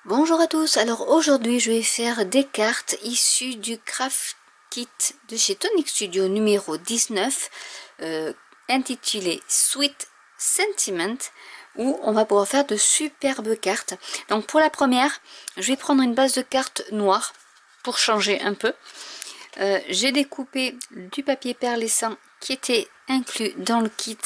Bonjour à tous, alors aujourd'hui je vais faire des cartes issues du craft kit de chez Tonic Studio numéro 19 intitulé Sweet Sentiment, où on va pouvoir faire de superbes cartes. Donc pour la première, je vais prendre une base de cartes noire pour changer un peu. J'ai découpé du papier perlescent qui était inclus dans le kit,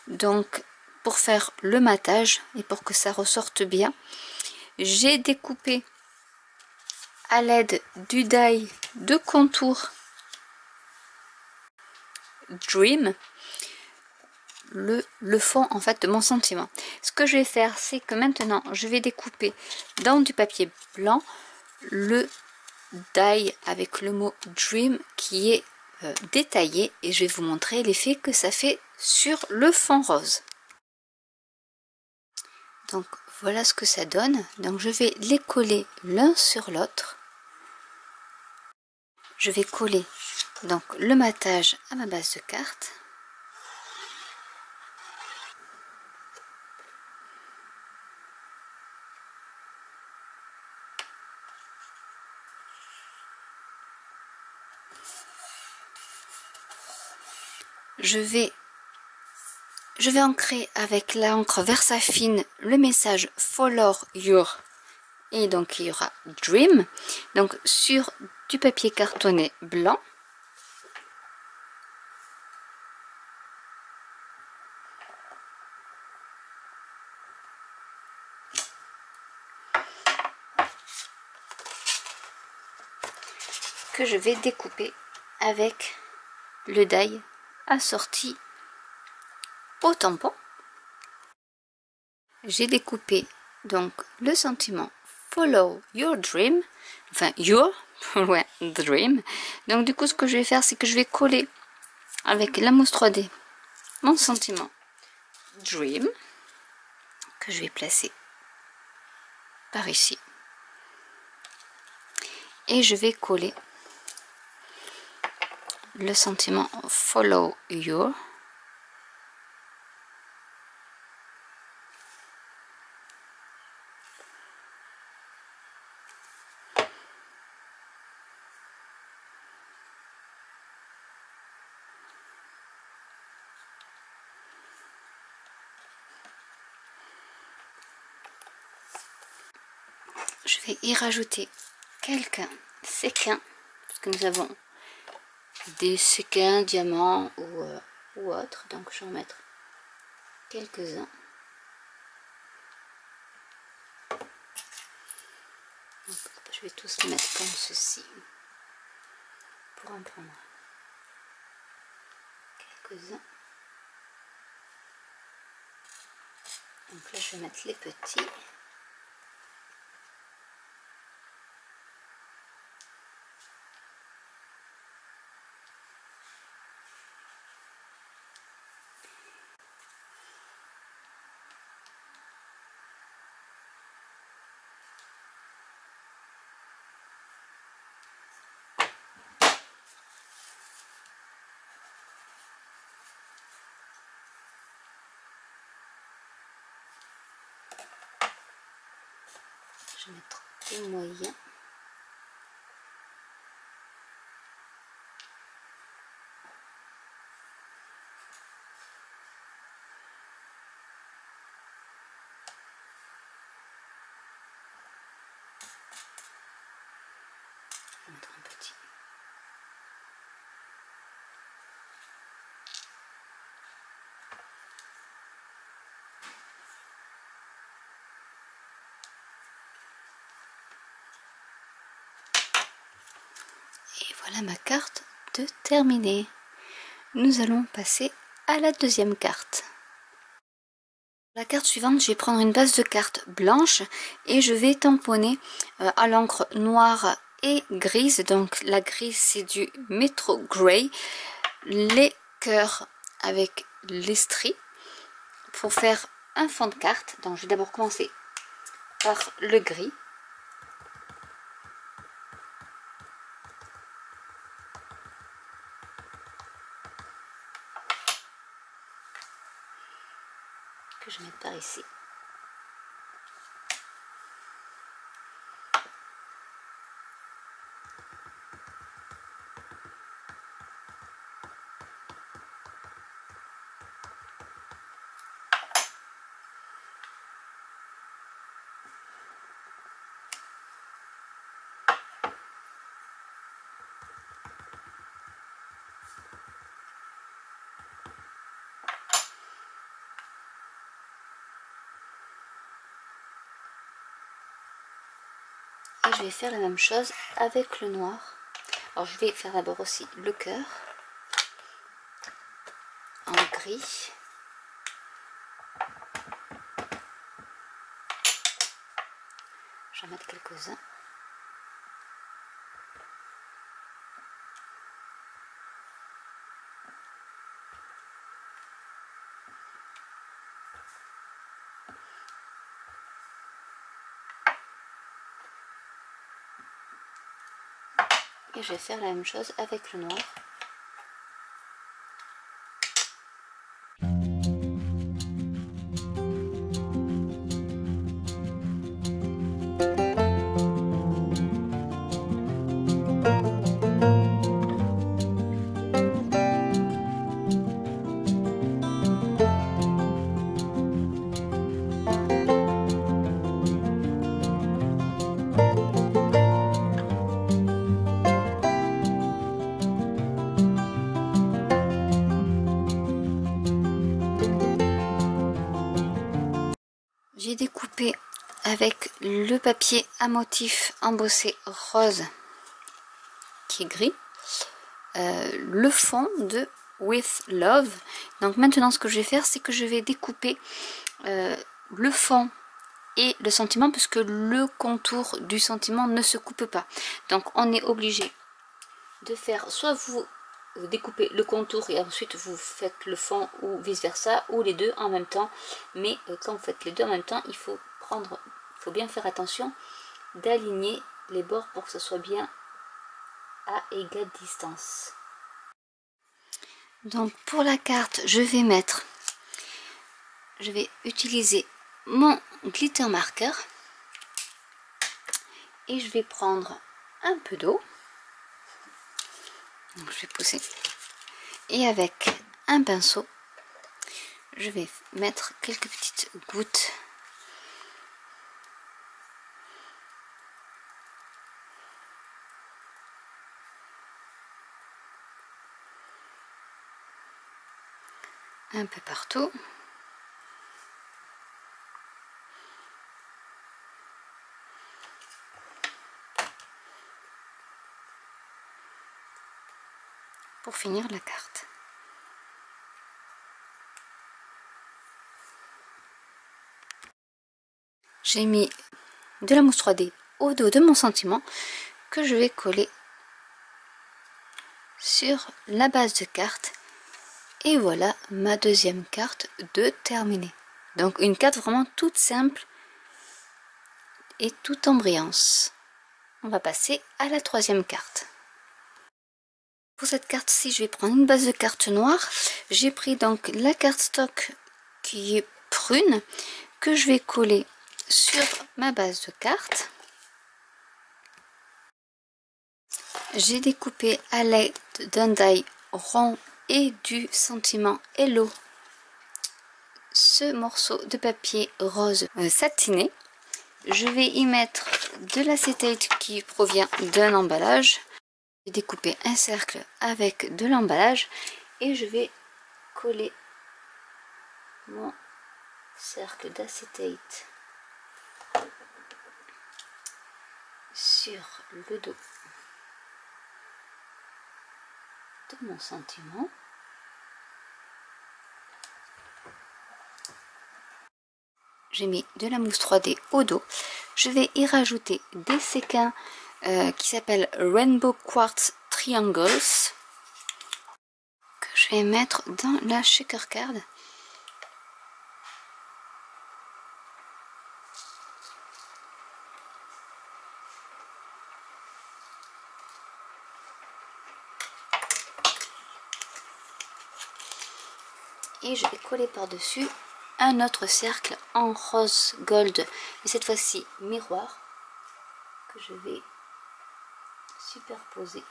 donc pour faire le matage et pour que ça ressorte bien. J'ai découpé à l'aide du die de contour Dream le fond en fait de mon sentiment. Ce que je vais faire, c'est que maintenant je vais découper dans du papier blanc le die avec le mot Dream qui est détaillé, et je vais vous montrer l'effet que ça fait sur le fond rose. Donc voilà ce que ça donne. Donc je vais les coller l'un sur l'autre. Je vais coller donc le matage à ma base de cartes. Je vais ancrer avec l'encre Versafine le message Follow Your, et donc il y aura Dream, donc sur du papier cartonné blanc. Que je vais découper avec le die assorti au tampon. J'ai découpé donc le sentiment Follow Your Dream, enfin Your ouais, Dream. Donc du coup ce que je vais faire, c'est que je vais coller avec la mousse 3D mon sentiment Dream, que je vais placer par ici, et je vais coller le sentiment Follow Your. Je vais y rajouter quelques séquins, parce que nous avons des séquins diamants ou autres, donc je vais en mettre quelques-uns. Je vais tous les mettre comme ceci pour en prendre quelques-uns. Donc là je vais mettre les petits. Je vais mettre des moyens. Je vais mettre un petit. Et voilà ma carte de terminée. Nous allons passer à la deuxième carte. La carte suivante, je vais prendre une base de cartes blanche et je vais tamponner à l'encre noire et grise. Donc la grise, c'est du Metro Grey, les cœurs avec les stries pour faire un fond de carte. Donc je vais d'abord commencer par le gris. Que je mets par ici. Et je vais faire la même chose avec le noir. Alors je vais faire d'abord aussi le cœur en gris. Je vais en mettre quelques-uns. Et je vais faire la même chose avec le noir. J'ai découpé avec le papier à motif embossé rose qui est gris le fond de With Love. Donc maintenant ce que je vais faire, c'est que je vais découper le fond et le sentiment, parce que le contour du sentiment ne se coupe pas. Donc on est obligé de faire, soit vous découpez le contour et ensuite vous faites le fond, ou vice versa, ou les deux en même temps. Mais quand vous faites les deux en même temps, il faut bien faire attention d'aligner les bords pour que ce soit bien à égale distance. Donc pour la carte, je vais utiliser mon glitter marker et je vais prendre un peu d'eau. Donc je vais pousser et avec un pinceau, je vais mettre quelques petites gouttes . Un peu partout. Pour finir la carte. J'ai mis de la mousse 3D au dos de mon sentiment que je vais coller sur la base de carte. Et voilà ma deuxième carte de terminée. Donc une carte vraiment toute simple et toute en brillance. On va passer à la troisième carte. Pour cette carte-ci, je vais prendre une base de carte noire. J'ai pris donc la carte stock qui est prune, que je vais coller sur ma base de carte. J'ai découpé à l'aide d'un die rond et du sentiment Hello ce morceau de papier rose satiné. Je vais y mettre de l'acétate qui provient d'un emballage. J'ai découpé un cercle avec de l'emballage et je vais coller mon cercle d'acétate sur le dos de mon sentiment. J'ai mis de la mousse 3D au dos. Je vais y rajouter des séquins qui s'appellent Rainbow Quartz Triangles, que je vais mettre dans la shaker card. Et je vais coller par-dessus un autre cercle en rose gold, mais cette fois-ci miroir, que je vais superposer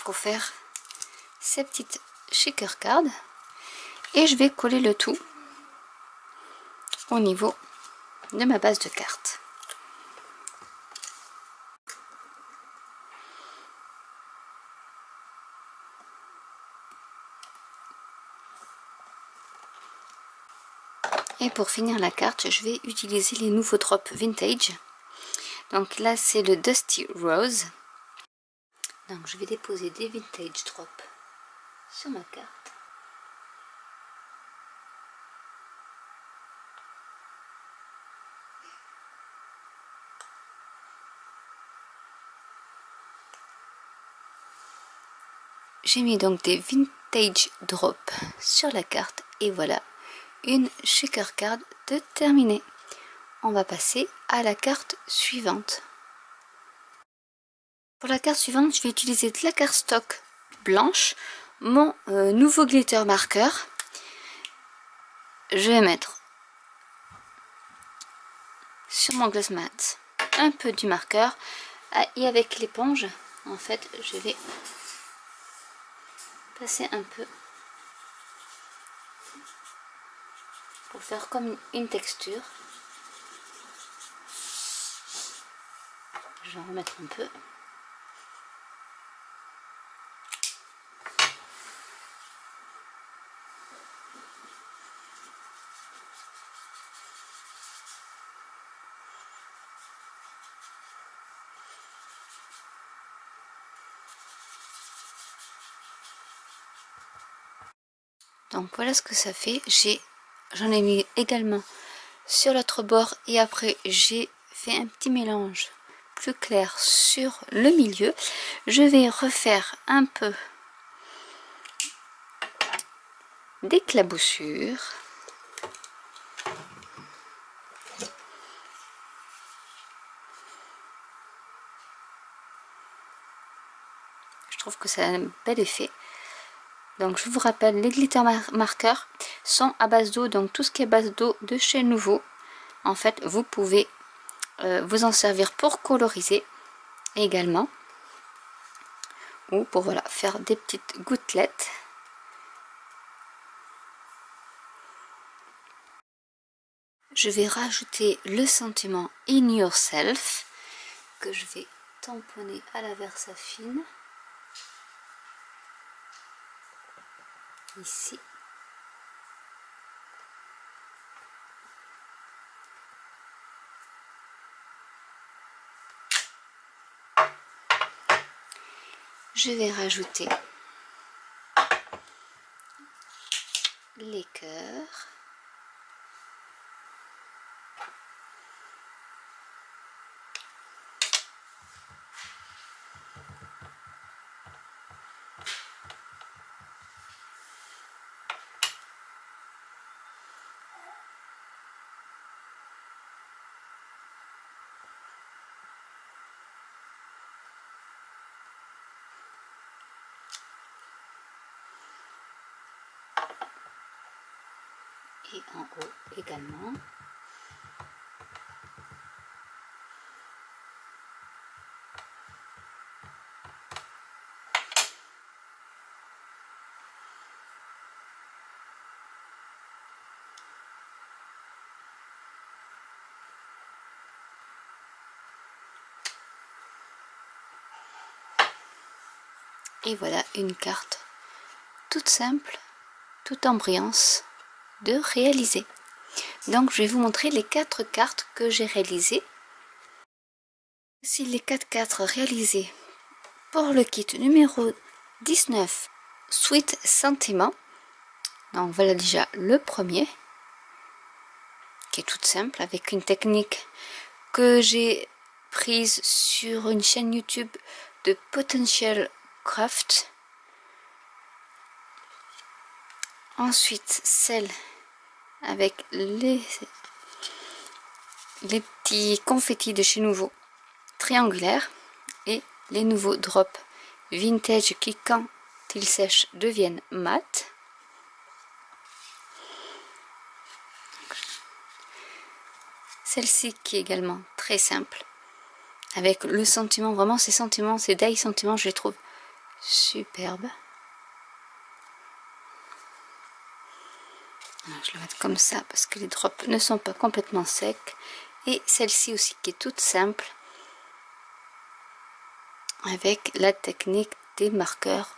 pour faire ces petites shaker cards. Et je vais coller le tout au niveau de ma base de carte. Et pour finir la carte, je vais utiliser les nouveaux drops vintage. Donc là, c'est le Dusty Rose. Donc je vais déposer des vintage drops sur ma carte. J'ai mis donc des vintage drops sur la carte et voilà une shaker card de terminée. On va passer à la carte suivante. Pour la carte suivante, je vais utiliser de la cardstock blanche, mon nouveau glitter marker. Je vais mettre sur mon gloss mat un peu du marqueur et avec l'éponge, en fait, je vais passer un peu pour faire comme une texture. Je vais en remettre un peu. Donc voilà ce que ça fait. J'en ai mis également sur l'autre bord et après j'ai fait un petit mélange plus clair sur le milieu. Je vais refaire un peu d'éclaboussure. Je trouve que ça a un bel effet. Donc je vous rappelle, les glitter marqueurs sont à base d'eau, donc tout ce qui est base d'eau de chez Nouveau, en fait vous pouvez vous en servir pour coloriser également, ou pour voilà faire des petites gouttelettes. Je vais rajouter le sentiment In Yourself que je vais tamponner à la Versafine ici. Je vais rajouter les cœurs. Et en haut également. Et voilà une carte toute simple, toute en brillance de réaliser. Donc je vais vous montrer les 4 cartes que j'ai réalisées. Voici les 4 cartes réalisées pour le kit numéro 19 Sweet Sentiment. Donc voilà déjà le premier qui est toute simple avec une technique que j'ai prise sur une chaîne YouTube de Potential Craft. Ensuite celle avec les petits confettis de chez Nouveau triangulaires et les nouveaux drops vintage qui quand ils sèchent deviennent mat. Celle-ci qui est également très simple avec le sentiment, vraiment ces sentiments, ces die sentiments, je les trouve superbes. Je le mets comme ça parce que les drops ne sont pas complètement secs. Et celle-ci aussi qui est toute simple avec la technique des marqueurs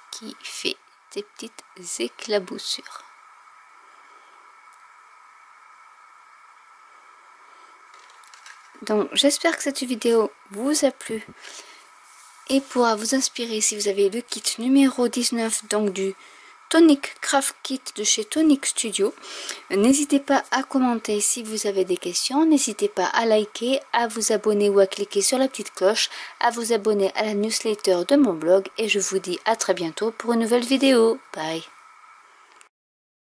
qui fait des petites éclaboussures. Donc j'espère que cette vidéo vous a plu et pourra vous inspirer si vous avez le kit numéro 19, donc du Tonic Craft Kit de chez Tonic Studio. N'hésitez pas à commenter si vous avez des questions, n'hésitez pas à liker, à vous abonner ou à cliquer sur la petite cloche, à vous abonner à la newsletter de mon blog et je vous dis à très bientôt pour une nouvelle vidéo. Bye!